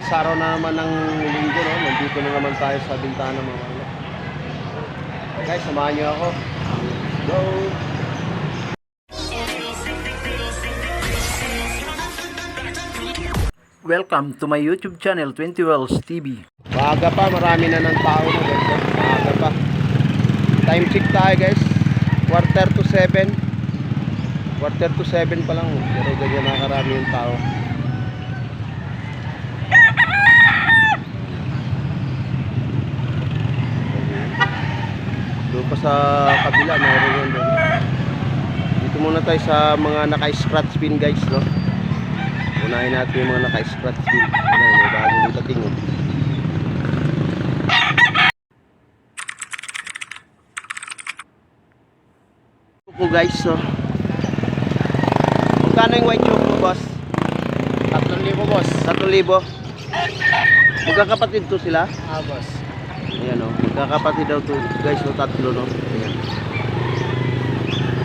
sa araw na naman ng linggo, no? Nandito na naman tayo sa bintana mga wala. Guys, samahan niyo ako. Go! Welcome to my YouTube channel, 20 Wells TV. Maaga pa, marami na ng tao na guys. Maaga pa. Time check tayo guys. Quarter to 7 pa lang. Pero ganyan nakarami yung tao. Doon pa sa kabila, mayroon yun doon. Dito muna tayo sa mga naka-scratch pin guys, no? Unahin natin yung mga naka-scratch pin. Ayan, may bagong dating yun. Choco guys, so magkano yung white choco boss? 3,000 boss. 3,000. Magkakapatid to sila? Boss. Ayan o, magkakapatid daw to guys, no, tatlo no. Ayan.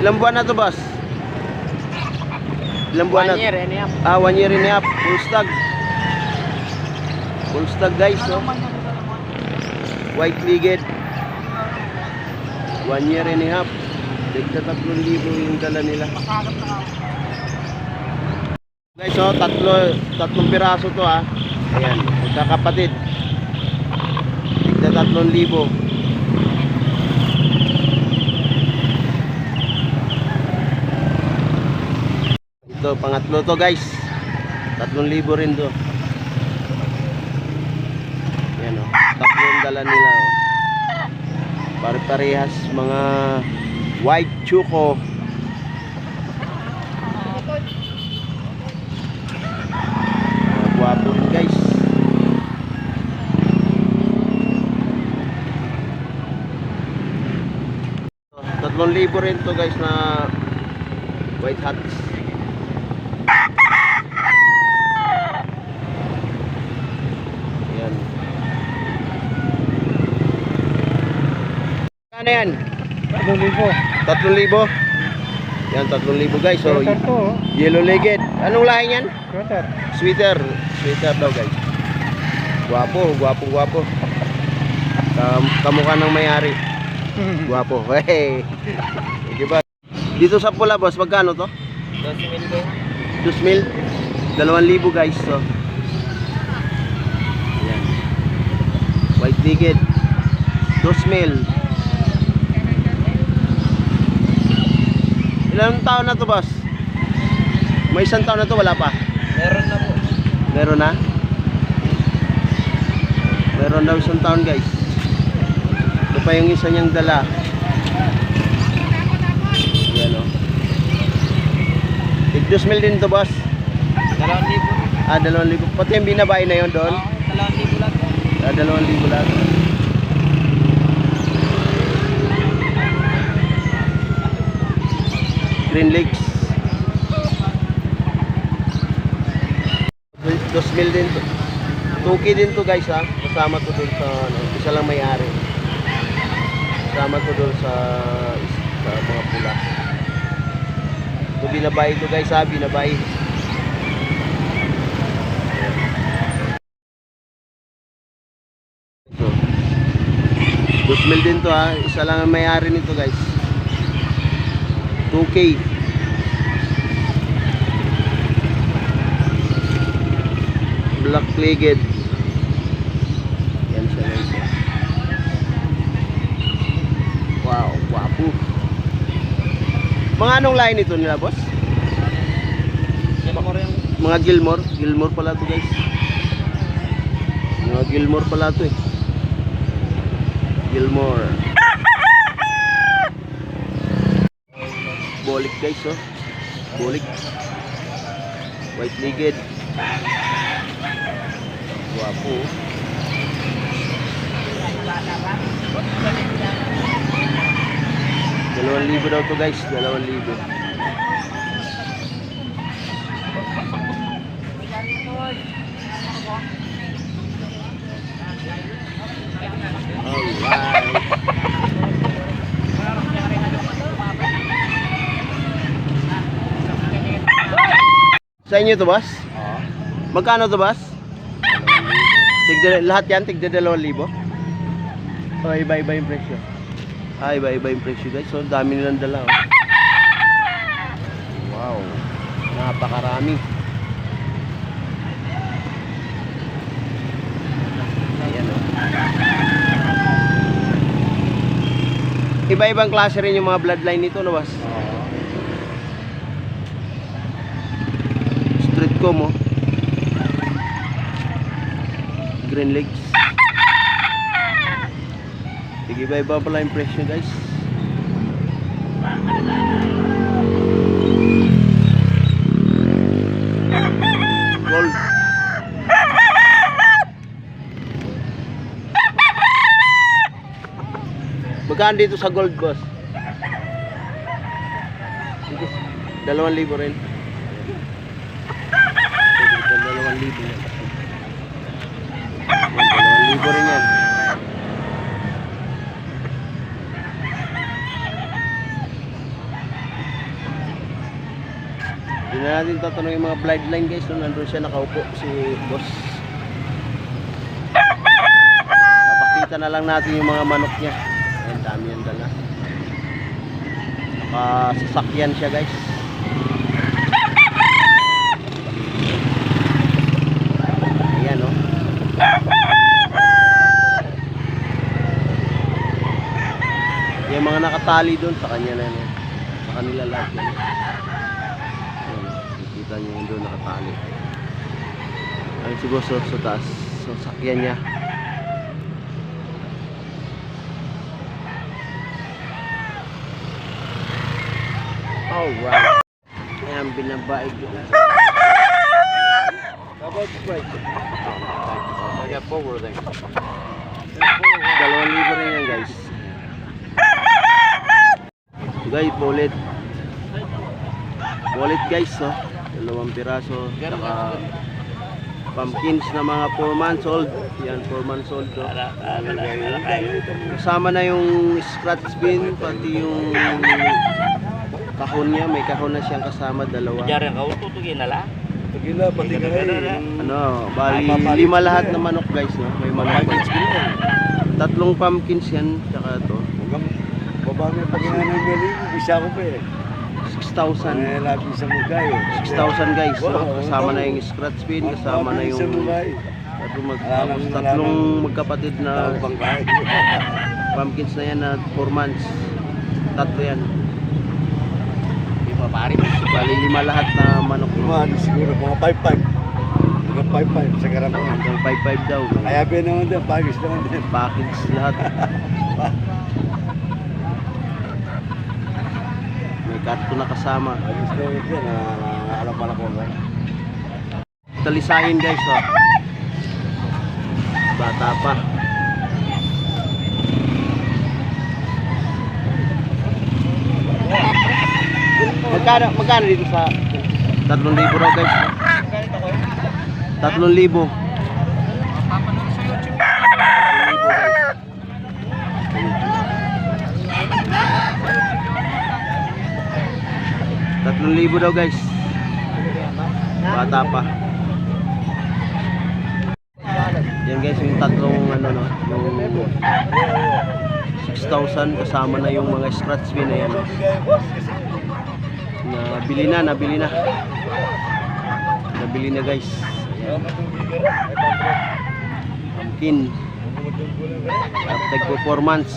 Ilang buwan na to boss? Ilang buwan na? 1 year and a half. 1 year and a half, full stag. Full stag guys, no. White legged. 1 year and a half. Tigda 3,000 yung dala nila. Guys, so tatlong piraso to ha. Ayan, magkakapatid. Tigda 3,000. Ito, pangatlo to guys. 3,000 rin to. Ayan o, tatlong dala nila o. Pare-parehas mga white choco. Gwapo rin guys. ₱3,000 rin to guys na white hats. Ayan. Ano yan? 3,000. Yan, 3,000 guys. So, yellow legged. Anong lahi yan? Sweater. Sweater daw guys. Gwapo. Kamukha ng may-ari. Gwapo. Hey. Diba? Dito sa pula boss, magkano to? 2,000. 2,000 guys. So, yan. White legged. 2,000. Ilang taon na to boss? May isang taon na to, wala pa? Meron na po. Meron na? Meron daw isang taon guys. Ito pa yung isa niyang dala. Yan o. 2,000 din to boss? 2,000. 2,000. Pati yung binabae na yun doon? 2,000 lang. 2,000 lang. Green legs. 2,000 din to. 2K din to guys ha. Kasama to dun sa ano, isa lang may-ari. Kasama to dun sa mga pula. Ito binabae to guys ha. Binabae. So, 2,000 din to ha. Isa lang ang may-ari nito guys. 2K. Black legged. Yan siya guys. Wow, gwapo. Mga anong line nito nila boss? Mga Gilmore. Gilmore pala to guys. Mga Gilmore pala to eh. Gilmore. Bolik guys oh. Bolik. White legged. Gwapo. ₱2,000 daw to guys. 2,000. Sa inyo to, boss? Oo. Magkano to, boss? Lahat yan, tigda 2,000. So, iba-iba yung presyo. Iba-iba yung presyo guys. So, dami nilang dala. Oh. Wow. Napakarami. Ayan oh. Iba-ibang klase rin yung mga bloodline nito, no, boss? Street comb, oh. Green legs. Sige, iba-iba pala yung presyo, guys. Gold. Magkano dito sa gold, boss? 2,000 rin. 2,000 yan. 2,000 rin yan. Hindi na natin tatanong yung mga bloodline guys. So, nandun siya nakaupo si boss. Papakita na lang natin yung mga manok niya. Ayan, dami yan dala. Nakasasakyan siya guys. Ayan o. Yung mga nakatali doon sa kanya na yan. Sa kanila lahat yan. Kita nyo yung doon nakatali. Ayun si boss sa taas. So sakyan niya. Alright. Ayan binabaig doon. About price. Kaya forward din. 2,000 rin yan guys. Guys, bullet. Bullet guys, oh. 2 piraso. Saka pumpkins na mga 4 months old. Yan, 4 months old. Oh. Kasama na yung scratch bin, pati yung kahon niya. May kahon na siyang kasama, 2. Diyan ka tutugin na lang. Tugila, pati na Ano, bali 5 lahat na manok guys, no? May manok. 3 pumpkins yan, saka to. Baba may pagkinanan ng galing, isa ko pa eh. 6,000. Ay, labi sa mugay eh. 6,000 guys, no? Kasama na yung scratch bin, kasama na yung tatlong magkapatid na pumpkins na yan na 4 months. 3 yan. Pari. Bali 5 lahat na manok. Ano siguro, mga 5-5. Mga 5-5 sa karamang. Hanggang 5,500 daw. Kaya ba naman din, pagis naman din. Package lahat. May karto na kasama. Pagis naman din, alam pala ko ba? Talisahin guys, oh. Bata pa. Magkano dito sa 3,000 raw guys? 3,000. Papanood sa YouTube. 3,000 daw guys. Bata pa. Yan guys yung tatlong ano no, yung 6,000 kasama na yung mga scratch bin na yan. Nabili na guys. Ayan. Pumpkin. After 4 months.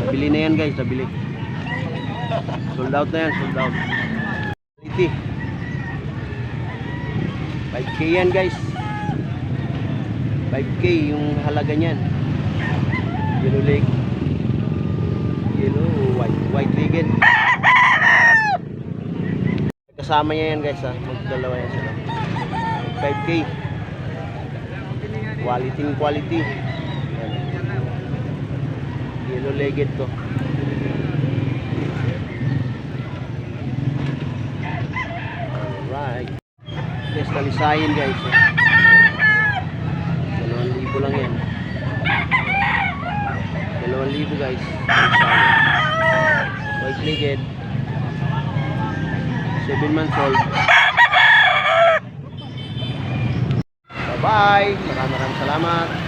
Nabili na yan guys, nabili. Sold out na yan, sold out. 5K yan guys. 5K yung halaga niyan. Yellow leg. Yellow, white legged. Kasama niya yan guys ha. Magdalawa yan sila. 5K. Quality. Yan. Yellow legged to. Alright. Yes, talisayin guys. 2,000 lang yan. 2,000 guys. Talisayin. White legged. 7 months old. Bye-bye. Bye! Maraming salamat.